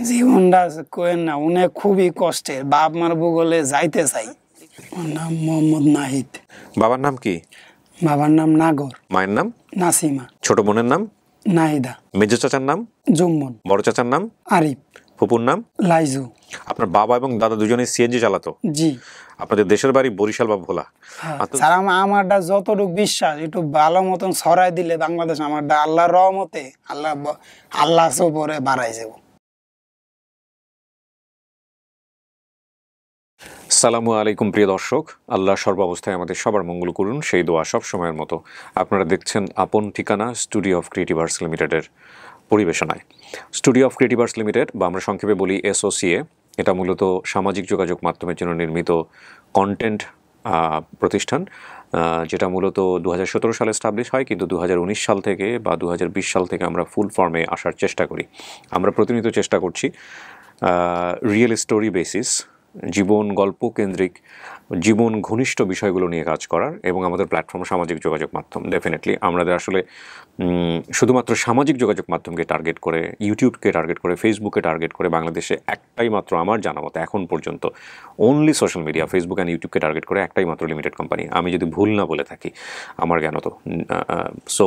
জীবনটা কোয়েন না, উনি খুবই কষ্টের। বাপ মার ভূগোলে যাইতে চাই। ওর নাম মোহাম্মদ নাহিদ। বাবার নাম কি? বাবার নাম নাগর। মায়ের নাম? নাসিমা। ছোট বোনের নাম? নাহিদা। মেজো চাচার নাম? জুম্মন। বড় চাচার নাম? আরিফ। ফুপুর নাম? লাইজু। আপনার বাবা এবং দাদা দুজনেই সিএনজি চালাতো? জি। আপনাদের দেশের বাড়ি বরিশাল বা ভোলা? স্যার আমারটা যতটুকু বিশ্বাস একটু ভালো মতন ছড়াই দিলে বাংলাদেশ আমারটা আল্লাহর রহমতে আল্লাহ উপরে বাড়াই যাব। সালামু আলাইকুম প্রিয় দর্শক, আল্লাহ সর্বাবস্থায় আমাদের সবার মঙ্গল করুন সেই দোয়া সব সময়ের মতো আপনারা দেখছেন আপন ঠিকানা স্টুডিও অফ ক্রিয়েটিভ আর্টস লিমিটেডের পরিবেশনায়। Studio of creative arts limited বা আমরা সংক্ষেপে বলি এসওসিএ, এটা মূলত সামাজিক যোগাযোগ মাধ্যমের জন্য নির্মিত কন্টেন্ট প্রতিষ্ঠান, যেটা মূলত 2017 সালে এস্টাবলিশ হয়, কিন্তু 2019 সাল থেকে বা 2020 সাল থেকে আমরা ফুল ফর্মে আসার চেষ্টা করি। আমরা প্রতিনিয়ত চেষ্টা করছি রিয়েল স্টোরি বেসিস, জীবন গল্প কেন্দ্রিক, জীবন ঘনিষ্ঠ বিষয়গুলো নিয়ে কাজ করার, এবং আমাদের প্ল্যাটফর্ম সামাজিক যোগাযোগ মাধ্যম। ডেফিনেটলি আমাদের আসলে শুধুমাত্র সামাজিক যোগাযোগ মাধ্যমকে টার্গেট করে, ইউটিউবকে টার্গেট করে, ফেসবুকে টার্গেট করে বাংলাদেশে একটাই মাত্র, আমার জানা মতো এখন পর্যন্ত only social media Facebook and ইউটিউবকে টার্গেট করে একটাই মাত্র লিমিটেড কোম্পানি, আমি যদি ভুল না বলে থাকি আমার জ্ঞানত। সো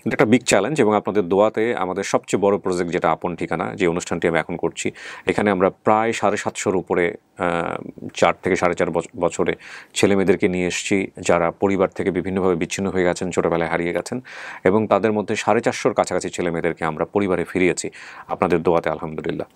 এটা একটা বিগ চ্যালেঞ্জ, এবং আপনাদের দোয়াতে আমাদের সবচেয়ে বড় প্রজেক্ট যেটা আপন ঠিকানা, যে অনুষ্ঠানটি আমি এখন করছি, এখানে আমরা প্রায় 750-র উপরে 4 থেকে 4.5 বছরে ছেলে মেয়েদেরকে নিয়ে এসেছি যারা পরিবার থেকে বিভিন্নভাবে বিচ্ছিন্ন হয়ে গেছেন, ছোটোবেলায় হারিয়ে গেছেন, এবং তাদের মধ্যে 450-র কাছাকাছি ছেলে মেয়েদেরকে আমরা পরিবারে ফিরিয়েছি আপনাদের দোয়াতে আলহামদুলিল্লাহ।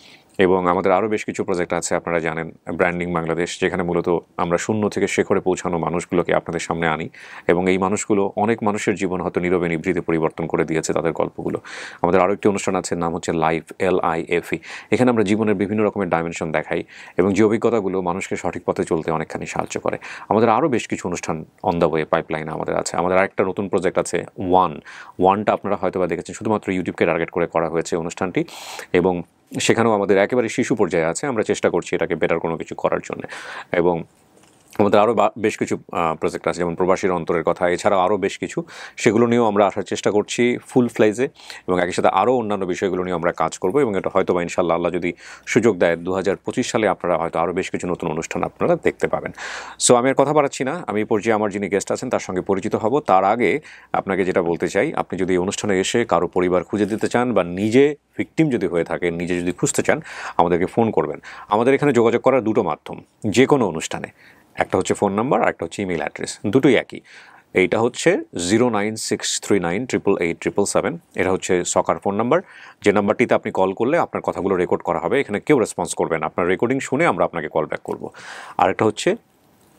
এবং আমাদের আরও বেশ কিছু প্রজেক্ট আছে, আপনারা জানেন, ব্র্যান্ডিং বাংলাদেশ, যেখানে মূলত আমরা শূন্য থেকে শেখরে পৌঁছানো মানুষগুলোকে আপনাদের সামনে আনি, এবং এই মানুষগুলো অনেক মানুষের জীবন হয়তো নীরবে নিভৃতে পরিবর্তন করে দিয়েছে তাদের গল্পগুলো। আমাদের আরও একটি অনুষ্ঠান আছে, নাম হচ্ছে লাইফ, LIFE। এখানে আমরা জীবনের বিভিন্ন রকমের ডাইমেনশন দেখাই, এবং যে অভিজ্ঞতাগুলো মানুষকে সঠিক পথে চলতে অনেকখানি সাহায্য করে। আমাদের আরও বেশ কিছু অনুষ্ঠান অন দ্য ওয়ে, পাইপলাইনে আমাদের আছে। আমাদের আরেকটা নতুন প্রজেক্ট আছে, ওয়ানটা আপনারা হয়তো বা দেখেছেন, শুধুমাত্র ইউটিউবকে টার্গেট করে করা হয়েছে অনুষ্ঠানটি, এবং সেখানেও আমাদের একেবারে শিশু পর্যায়ে আছে। আমরা চেষ্টা করছি এটাকে বেটার কোনো কিছু করার জন্য, এবং আমাদের আরও বেশ কিছু প্রজেক্ট আছে, যেমন প্রবাসীর অন্তরের কথা, এছাড়াও আরও বেশ কিছু, সেগুলো নিয়েও আমরা আসার চেষ্টা করছি ফুল ফ্লেজে, এবং একই সাথে আরও অন্যান্য বিষয়গুলো নিয়ে আমরা কাজ করব, এবং এটা হয়তো বা ইনশাআল্লাহ আল্লাহ যদি সুযোগ দেয় 2025 সালে আপনারা হয়তো আরও বেশ কিছু নতুন অনুষ্ঠান আপনারা দেখতে পাবেন। সো আমি আর কথা বাড়াচ্ছি না, আমি এই পর্যায়ে আমার যিনি গেস্ট আছেন তার সঙ্গে পরিচিত হব। তার আগে আপনাকে যেটা বলতে চাই, আপনি যদি এই অনুষ্ঠানে এসে কারো পরিবার খুঁজে দিতে চান, বা নিজে ভিকটিম যদি হয়ে থাকে, নিজে যদি খুঁজতে চান, আমাদেরকে ফোন করবেন। আমাদের এখানে যোগাযোগ করার দুটো মাধ্যম যে কোনো অনুষ্ঠানে, একটা হচ্ছে ফোন নাম্বার আর একটা হচ্ছে ইমেল অ্যাড্রেস, দুটোই একই। এইটা হচ্ছে 09639887777, এটা হচ্ছে সকার ফোন নাম্বার, যে নাম্বারটিতে আপনি কল করলে আপনার কথাগুলো রেকর্ড করা হবে, এখানে কেউ রেসপন্স করবে না, আপনার রেকর্ডিং শুনে আমরা আপনাকে কল ব্যাক করবো। আর একটা হচ্ছে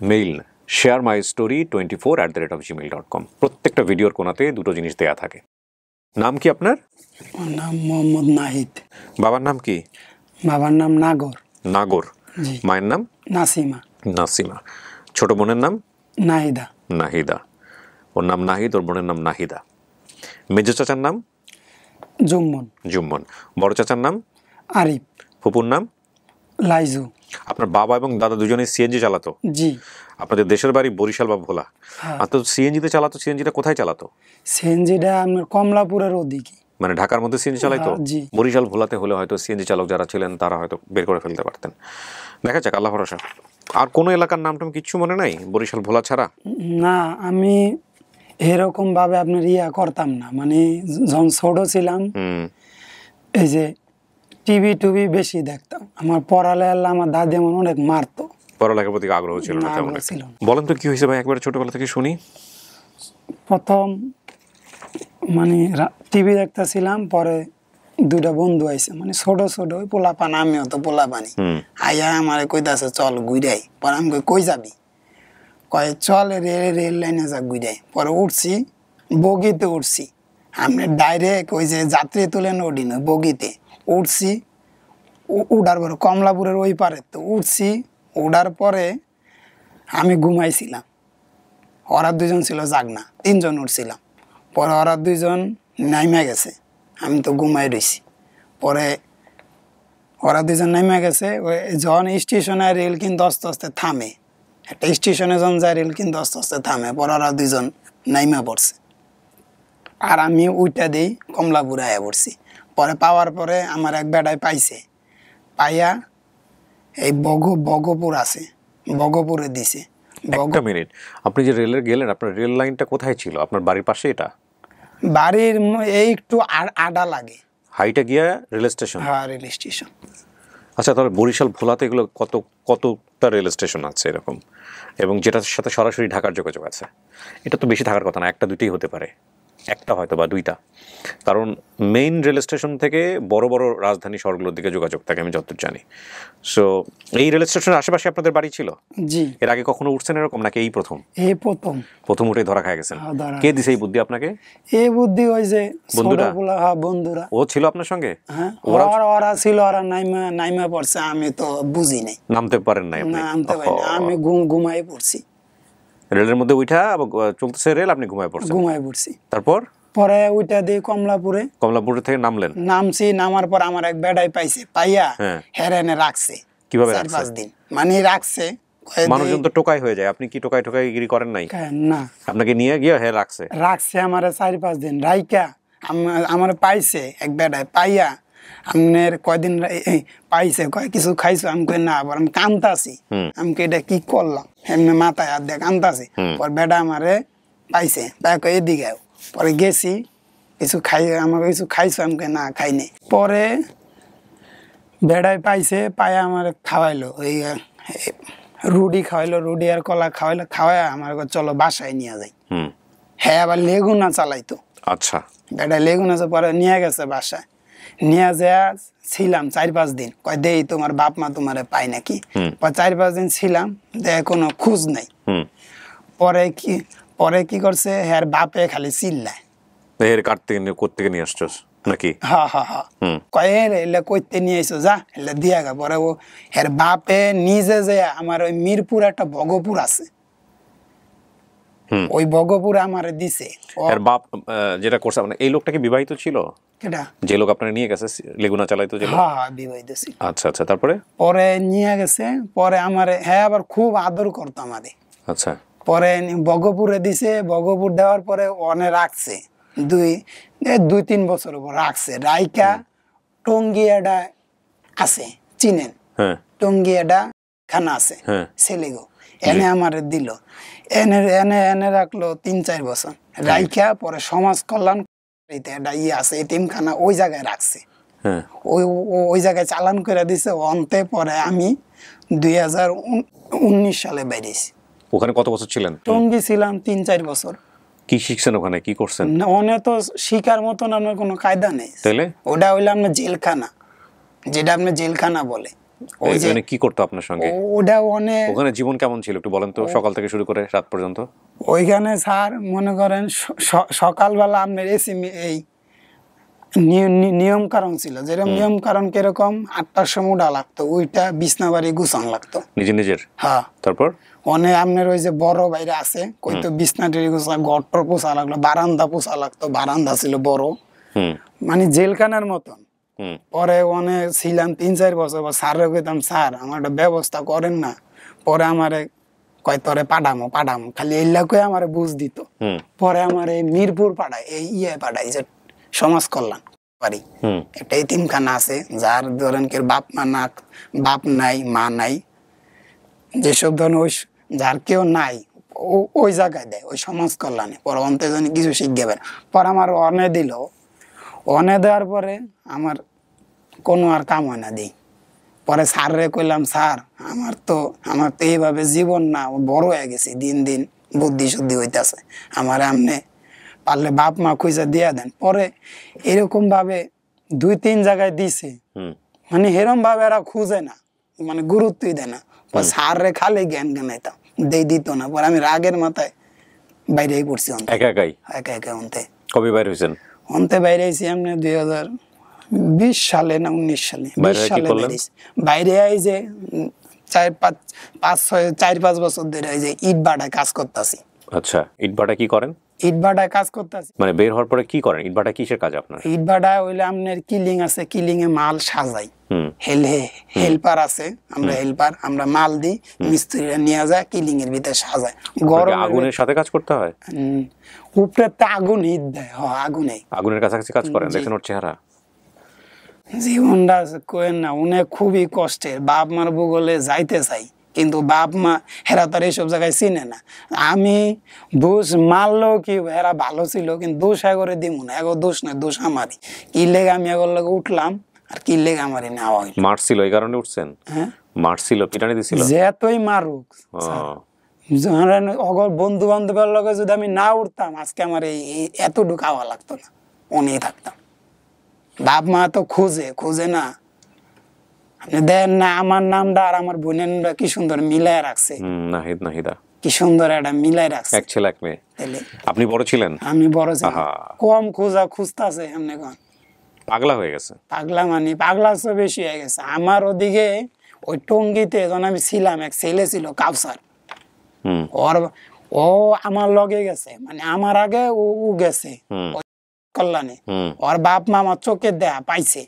মেইল, sharemystory24@gmail.com। প্রত্যেকটা ভিডিওর কোনাতে দুটো জিনিস দেয়া থাকে। নাম কি আপনার? ওর নাম মোহাম্মদ নাহিদ। বাবার নাম কি? বাবার নাম নাগর। নাগর। মায়ের নাম? নাসিমা। নাসিমা। ছোট বোনের নাম? নাহিদা। নাহিদা। ওর নাম নাহিদ, ওর বোনের নাম নাহিদা। মেজো চাচার নাম? জুম্মন। জুম্মন। বড় চাচার নাম? আরিফ। ফুপুর নাম? লাইজু। আপনার বাবা এবং দাদা দুজনেই সিএনজি চালাতো? জি। আপনাদের দেশের বাড়ি বরিশাল বা ভোলা? আর তো সিএনজিতে চালাতো, সিএনজিটা কোথায় চালাতো? সিএনজিটা আমার কমলাপুরের ওদিকে, মানে ঢাকার মধ্যে সিএনজি চালাইতো? বরিশাল ভোলাতে হলে হয়তো সিএনজি চালক যারা ছিলেন তারা হয়তো বের করে ফেলতে পারতেন। দেখা যাক, আল্লাহ ভরসা। আর কোনো এলাকার নামটাম কিচ্ছু মনে নাই বরিশাল ভোলা ছাড়া? না, আমি এরকম ভাবে আপনার করতাম না, মানে যখন ছোট ছিলাম এই যে টিভি টুভি বেশি দেখতাম। আমার পড়ালেখা আমার দাদি আমার অনেক মারতো। পড়ালেখার প্রতি আগ্রহ ছিল না তেমন? বলেন তো কি হয়েছে ভাই, একবারে ছোটবেলা থেকে শুনি। প্রথম মানে টিভি দেখতেছিলাম, পরে দুটা বন্ধু আইছে, মানে ছোট ছোট ওই পোলাপান, আমিও তো পোলাপানি, আইয়া আমার কইতাছে চল ঘুরাই। পরে আমি কই যাবি? কয় চল রেল লাইনে যা ঘুরাই। পরে উঠছি, বগিতে উঠছি, আমি ডাইরেক্ট ওই যে যাত্রী তুলেন ওডি না, বগিতে উঠছি। উঠার পরে কমলাপুরের ওই পারে তো উঠছি, উঠার পরে আমি ঘুমাইছিলাম, ওরা দুজন ছিল জাগনা, 3 জন উঠছিলাম। পরে ওরা 2 জন নাইমা গেছে, আমি তো ঘুমাই রয়েছি। পরে ওরা 2 জন নাইমা গেছে, ওই যখন স্টেশনে রেল কিন্তু আস্তে আস্তে থামে, একটা স্টেশনে যখন যায় রেল কিন্তু আস্তে আস্তে থামে, পরে ওরা 2 জন নাইমা পড়ছে, আর আমি উইটা দিই কমলাপুরে আয়া পড়ছি। পরে পাওয়ার পরে আমার এক বেটায় পাইছে, পাইয়া এই বগপুর আছে, বগপুরে দিছে। একটা মিনিট, আপনি যে রেলে গেলেন, আপনার রেল লাইনটা কোথায় ছিল? আপনার বাড়ির পাশে এটা? বাড়ির এই একটু আডা লাগে। হাইটা গিয়া রেল স্টেশন? হ্যাঁ, রেল স্টেশন। আচ্ছা, তাহলে বরিশাল ভোলাতে এগুলো কতটা রেল স্টেশন আছে এরকম, এবং যেটার সাথে সরাসরি ঢাকার যোগাযোগ আছে? এটা তো বেশি থাকার কথা না, একটা দুইটাই হতে পারে, একটা হয়তো বা দুইটা, কারণ মেইন রেল স্টেশন থেকে বড় বড় রাজধানী শহরগুলোর দিকে যোগাযোগ থাকে আমি যতদূর জানি। সো এই রেল স্টেশনের আশেপাশে আপনাদের বাড়ি ছিল? জি। এর আগে কখনো উঠছেন এরকম, নাকি এই প্রথম? এই প্রথম উঠে ধরা খাই গেছেন? কে দিছে এই বুদ্ধি আপনাকে? এই বুদ্ধি ওই যে বন্ধুরা? বন্ধুরা। ও ছিল আপনার সঙ্গে? হ্যাঁ, ওরা ছিল, ওরা নাইমা পড়ছে, আমি তো বুঝি নাই, নামতে পারেন নাই আপনি? নামতে পারি না, আমি ঘুমাই পড়ছি। রেলের মধ্যে উঠা চলতেছে রেল, আপনি ঘুমায় পড়ছেন? ঘুমাই পড়ছি। তারপর পরে ওইটা দিয়ে কমলাপুরে থেকে নামলেন? নামছি, নামার পর আমার এক বেড়াই পাইছে, পাইয়া হেরেনে রাখছে। কিভাবে? 4-5 দিন মানে রাখছে। মানুষজন তো টোকাই হয়ে যায়, আপনি কি টোকাই গিরি করেন নাই? না, আপনাকে নিয়ে গিয়ে রাখছে আমার 4-5 দিন রাইকা। আমার পাইছে এক বেড়াই, পাইয়া আপনার কয়দিন পাইছে, কয় কিছু খাইছো? আমি কই না, আবার আমি কান্তাছি। আমি এটা কি করলাম, এমনি মাথায় হাত দিয়ে কান্তাছি। পর বেড়া আমারে পাইছে, তাই কয় এদিকে। পরে গেছি, কিছু আমাকে কিছু খাইছো? আমি কই না, খাইনি। পরে বেড়াই পাইছে, পায়ে আমার খাওয়াইলো, ওই রুটি খাওয়াইলো, রুটি আর কলা খাওয়াইলো, খাওয়াই আমার চলো বাসায় নিয়ে যাই। হ্যাঁ, আবার লেগুনা চালাইতো। আচ্ছা। বেটা লেগুনা পরে নিয়ে গেছে বাসায়, নিয়ে যা ছিলাম 4-5 দিন। কয় দেই তোমার বাপ মা তোমারে পাই নাকি? 4-5 দিন ছিলাম, দেয় কোনো খোঁজ নাই। পরে কি করছে, হ্যাঁ বাপে খালি চিল্লায়, কোত্থেকে নিয়ে আসছো নাকি? হ্যাঁ হ্যাঁ হ্যাঁ, কয় এলে কইতে নিয়ে আইসো, যা এলে দিয়া গা। পরে ও এর বাপে নিজে যে আমার ওই মিরপুর একটা ভগপুর আছে, ওই ভগপুরে আমারে দিছে। এর বাপ যেটা করছে, মানে এই লোকটা কি বিবাহিত ছিল? কেডা? যে লোক আপনারা নিয়ে গেছে লেগুনা চালাইতো যে? হ্যাঁ, বিবাহিত ছিল। আচ্ছা আচ্ছা, তারপরে? পরে নিয়ে গেছে, পরে আমারে হ্যাঁ আবার খুব আদর করতো আমারে। আচ্ছা। পরে ভগপুরে দিছে, ভগপুর দেওয়ার পরে অনে রাখছে 2-3 বছর উপর রাখছে। রাইকা টঙ্গিয়াডা আছে, চিনেন? হ্যাঁ, টঙ্গিয়াডা খানা আছে, ছেলেগো, এনে আমারে দিল। এনে এনে এনে রাখলো 3-4 বছর রাইকা। পরে সমাজ কল্যাণ একটা আছে এতিমখানা, ওই জায়গায় রাখছে। ওই জায়গায় চালান করে দিছে অন্তে। পরে আমি 2019 সালে বেরিয়েছি। ওখানে কত বছর ছিলেন? টঙ্গী ছিলাম 3-4 বছর। কি শিখছেন ওখানে, কি করছেন? ওনে তো শিকার মতন আমার কোনো কায়দা নেই। তাহলে ওটা হইলো আপনার জেলখানা, যেটা আপনার জেলখানা বলে। ওখানে কি করতো আপনার সঙ্গে? ওটা ওখানে জীবন কেমন ছিল একটু বলেন তো, সকাল থেকে শুরু করে রাত পর্যন্ত। ওইখানে স্যার মনে করেন সকালবেলা আপনার এই নিয়ম কারণ ছিল, যেরকম নিয়ম কারণ কিরকম 8টার সময় উঠা লাগতো, ওইটা বিছনা বাড়ি গুছান লাগতো নিজের। হ্যাঁ। তারপর অনেক আপনার ওই যে বড় বাইরে আছে, কইতো বিছনা টেরি গুছা, গট্টর পোছা লাগলো, বারান্দা পোছা লাগতো, বারান্দা ছিল বড়, মানে জেলখানার মতন। পরে অনেক ছিলাম 3-4 বছর। স্যারের কইতাম, স্যার আমার একটা ব্যবস্থা করেন না। পরে আমারে কয় তোরে পাঠামো, খালি এইলা কয়ে আমারে বুঝ দিত। পরে আমার এই মিরপুর পাঠায়, এই পাঠায় যে সমাজ কল্যাণ বাড়ি, একটা এতিমখানা আছে, যার ধরেন কি বাপ নাই মা নাই, যেসব ধরেন ওই যার কেউ নাই, ওই জায়গায় দেয়, ওই সমাজ কল্যাণে। পরে অন্তে জানি কিছু শিখবে। পরে আমার অনে দেওয়ার পরে আমার কোনো আর কাম হয় না দিই। পরে স্যাররে কইলাম, স্যার আমার তো এইভাবে জীবন না, বড় হয়ে গেছি, দিন দিন বুদ্ধি শুদ্ধি হইতেছে, আমার আমনে পারলে বাপ মা খুঁজে দিয়া দেন। পরে এরকম ভাবে 2-3 জায়গায় দিছে, মানে এরকম ভাবে এরা খুঁজে না, মানে গুরুত্বই দেয় না। স্যাররে খালি জ্ঞান জ্ঞানাইতাম, দিত না। পরে আমি রাগের মাথায় বাইরেই পড়ছি, একা একা অন্তে। কবে বাইরে হয়েছেন? অন্তে বাইরে আইছি এমনি 2020 সালে না 19 সালে। 20 সালে বাইরে আই যে 4-5 বছর ধরে এই যে ইট ভাটায় কাজ করতেছি। আচ্ছা, ইট ভাটা কি করেন? ইট ভাটায় কাজ করতেছি মানে বের হওয়ার পরে কি করেন? ইট ভাটা কিসের কাজ আপনার? ইট ভাটা হইলে আপনার কিলিং আছে, কিলিং এ মাল সাজাই। হেল্পার আছে, আমরা মাল দিই, মিস্ত্রিরা নিয়ে যায় কিলিং এর ভিতরে সাজায়। গরম আগুনের সাথে কাজ করতে হয়? উপরে তো আগুন হিট দেয়, আগুনের কাছাকাছি কাজ করেন, দেখেন ওর চেহারা। জীবনটা কোয়েন না, উনি খুবই কষ্টের। বাপ মার বগলে যাইতে চাই, কিন্তু বাপ মা হেরা তার এইসব জায়গায় চিনে না। আমি দোষ মারলেও কি হেরা ভালো ছিল, কিন্তু দোষ এগরে দিব না, এগো দোষ নয়, দোষ আমারই। কি লেগে আমি এগোর লগে উঠলাম, আর কি লেগে আমারই নেওয়া হইল। মারছিল এই কারণে উঠছেন? হ্যাঁ, মারছিল, পিটানি দিছিল? যে এতই মারুক অগর বন্ধু বান্ধবের লগে যদি আমি না উঠতাম, আজকে আমার এই এতটুকু খাওয়া লাগতো না, অনেক থাকতাম। বাপ মা তো খোঁজে না। আপনি দেন না আমার নামটা আর আমার বোনের নামটা কি সুন্দর মিলাই রাখছে, নাহিদ, নাহিদা, কি সুন্দর একটা মিলাই রাখছে। এক ছেলে এক মেয়ে। তাইলে আপনি বড় ছিলেন? আমি বড় ছিলাম। আহা। কম খুঁজতাছে এমনি কন। পাগলা হয়ে গেছে। পাগলা মানে পাগলা তো বেশি হয়ে গেছে। আমার ওদিকে ওই টঙ্গিতে যখন আমি ছিলাম, এক ছেলে ছিল কাউসার। ওর ও আমার লগে গেছে, মানে আমার আগে ও গেছে কল্যাণে। ওর বাপ মা আমার চোখে দেয়া পাইছে,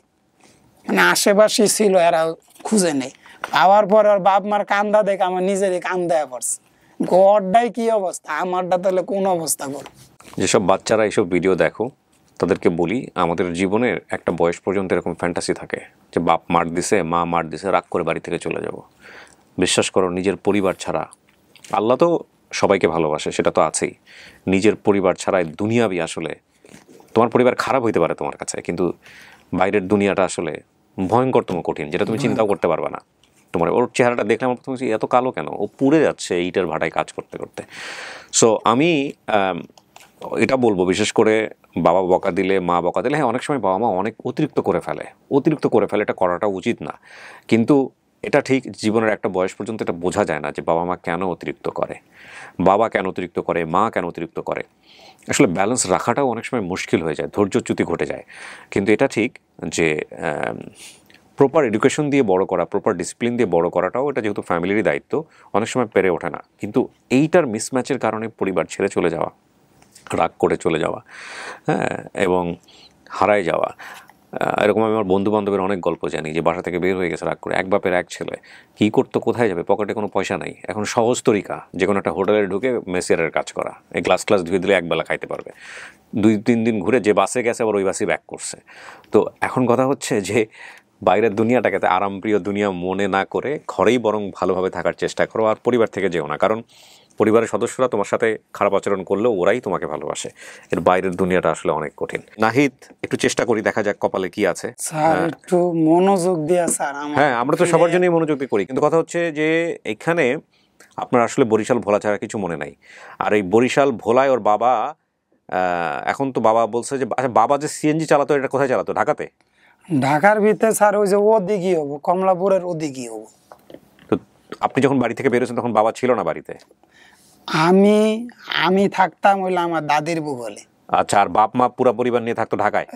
মানে আশেপাশে ছিল, এরা খুঁজে নেই। পাওয়ার পর ওর বাপ মার কান্দা দেখে আমার নিজেরই কান্দা পড়ছে। গড়টাই কি অবস্থা, আমারটা তাহলে কোন অবস্থা করো। যেসব বাচ্চারা এইসব ভিডিও দেখো তাদেরকে বলি, আমাদের জীবনের একটা বয়স পর্যন্ত এরকম ফ্যান্টাসি থাকে যে বাপ মার দিছে, মা মার দিছে, রাগ করে বাড়ি থেকে চলে যাব। বিশ্বাস করো, নিজের পরিবার ছাড়া, আল্লাহ তো সবাইকে ভালোবাসে, সেটা তো আছেই, নিজের পরিবার ছাড়াই দুনিয়াবি আসলে, তোমার পরিবার খারাপ হইতে পারে তোমার কাছে, কিন্তু বাইরের দুনিয়াটা আসলে ভয়ঙ্করতম কঠিন, যেটা তুমি চিন্তাও করতে পারবে না। তোমার ওর চেহারাটা দেখলে আমার প্রথমে এত কালো কেন, ও পুড়ে যাচ্ছে ইটের ভাটায় কাজ করতে করতে। সো আমি এটা বলবো, বিশেষ করে বাবা বকা দিলে, মা বকা দিলে, হ্যাঁ অনেক সময় বাবা মা অনেক অতিরিক্ত করে ফেলে, এটা করাটা উচিত না। কিন্তু এটা ঠিক জীবনের একটা বয়স পর্যন্ত এটা বোঝা যায় না যে বাবা মা কেন অতিরিক্ত করে, বাবা কেন অতিরিক্ত করে, মা কেন অতিরিক্ত করে। আসলে ব্যালেন্স রাখাটাও অনেক সময় মুশকিল হয়ে যায়, ধৈর্যচ্যুতি ঘটে যায়। কিন্তু এটা ঠিক যে প্রপার এডুকেশন দিয়ে বড় করা, প্রপার ডিসিপ্লিন দিয়ে বড় করাটাও এটা যেহেতু ফ্যামিলিরই দায়িত্ব, অনেক সময় পেরে ওঠে না। কিন্তু এইটার মিসম্যাচের কারণে পরিবার ছেড়ে চলে যাওয়া, রাগ করে চলে যাওয়া, হ্যাঁ, এবং হারায় যাওয়া, এরকম আমি আমার বন্ধু বান্ধবের অনেক গল্প জানি যে বাসা থেকে বের হয়ে গেছে রাগ করে, এক বাপের এক ছেলে, কী করতো, কোথায় যাবে, পকেটে কোনো পয়সা নাই, এখন সহজ তরিকা যে কোনো একটা হোটেলে ঢুকে মেসিয়ারের কাজ করা, এই গ্লাস ধুয়ে দিলে একবেলা খাইতে পারবে। 2-3 দিন ঘুরে যে বাসে গেছে আবার ওই বাসে ব্যাক করছে। তো এখন কথা হচ্ছে যে বাইরের দুনিয়াটাকে আরামপ্রিয় দুনিয়া মনে না করে ঘরেই বরং ভালোভাবে থাকার চেষ্টা করো, আর পরিবার থেকে যেও না, কারণ পরিবারের সদস্যরা তোমার সাথে খারাপ আচরণ করলেও ওরাই তোমাকে ভালোবাসে। এর বাইরের দুনিয়াটা আসলে অনেক কঠিন। নাহিদ, একটু চেষ্টা করি, দেখা যাক কপালে কি আছে। স্যার একটু মনোযোগ দিয়া স্যার। হ্যাঁ, আমরা তো সবার জন্যই মনোযোগ দিয়ে করি, কিন্তু কথা হচ্ছে যে এখানে আপনার আসলে বরিশাল ভোলা ছাড়া কিছু মনে নাই। আর এই বরিশাল ভোলায় ওর বাবা, এখন তো বাবা বলছে যে আচ্ছা, বাবা যে সিএনজি চালাতো, এটা কোথায় চালাতো? ঢাকাতে? ঢাকার ভিতরে স্যার ওই যে ওদিকই হবো, কমলাপুরের ওদিকই হবো। তো আপনি যখন বাড়ি থেকে বেরোছেন তখন বাবা ছিল না বাড়িতে? আমি থাকতাম হইলো আমার দাদির বগলে। আচ্ছা, আর বাপ মা পুরো পরিবার নিয়ে থাকতো ঢাকায়?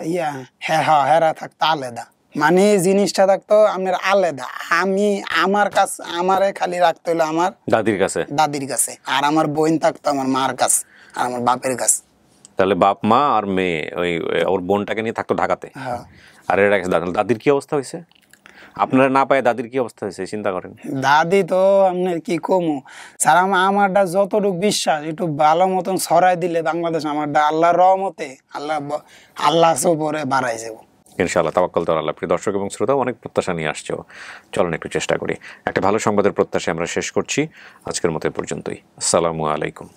হ্যাঁ, হেরা থাকতো আলাদা, মানে জিনিসটা থাকতো আপনার আলাদা। আমার কাছে, আমারে খালি রাখতে হইলো আমার দাদির কাছে, আর আমার বোন থাকতো আমার মার কাছে আর আমার বাপের কাছে। তাহলে বাপ মা আর মেয়ে ওই ওর বোনটাকে নিয়ে থাকতো ঢাকাতে। হ্যাঁ। আর এর দাদির কি অবস্থা হয়েছে? আপনারা না পায় দাদির কি অবস্থা হয়েছে চিন্তা করেন। দাদি তো আপনার কি কমু স্যার, আমারটা যতটুকু বিশ্বাস একটু ভালো মতন ছড়াই দিলে বাংলাদেশ আমারটা আল্লাহর রহমতে আল্লাহ উপরে বাড়াই যাবো ইনশাআল্লাহ। তাওয়াক্কাল তো আল্লাহ। প্রিয় দর্শক এবং শ্রোতা, অনেক প্রত্যাশা নিয়ে আসছো, চলেন একটু চেষ্টা করি। একটা ভালো সংবাদের প্রত্যাশা আমরা শেষ করছি। আজকের মতো পর্যন্তই। আসসালামু আলাইকুম।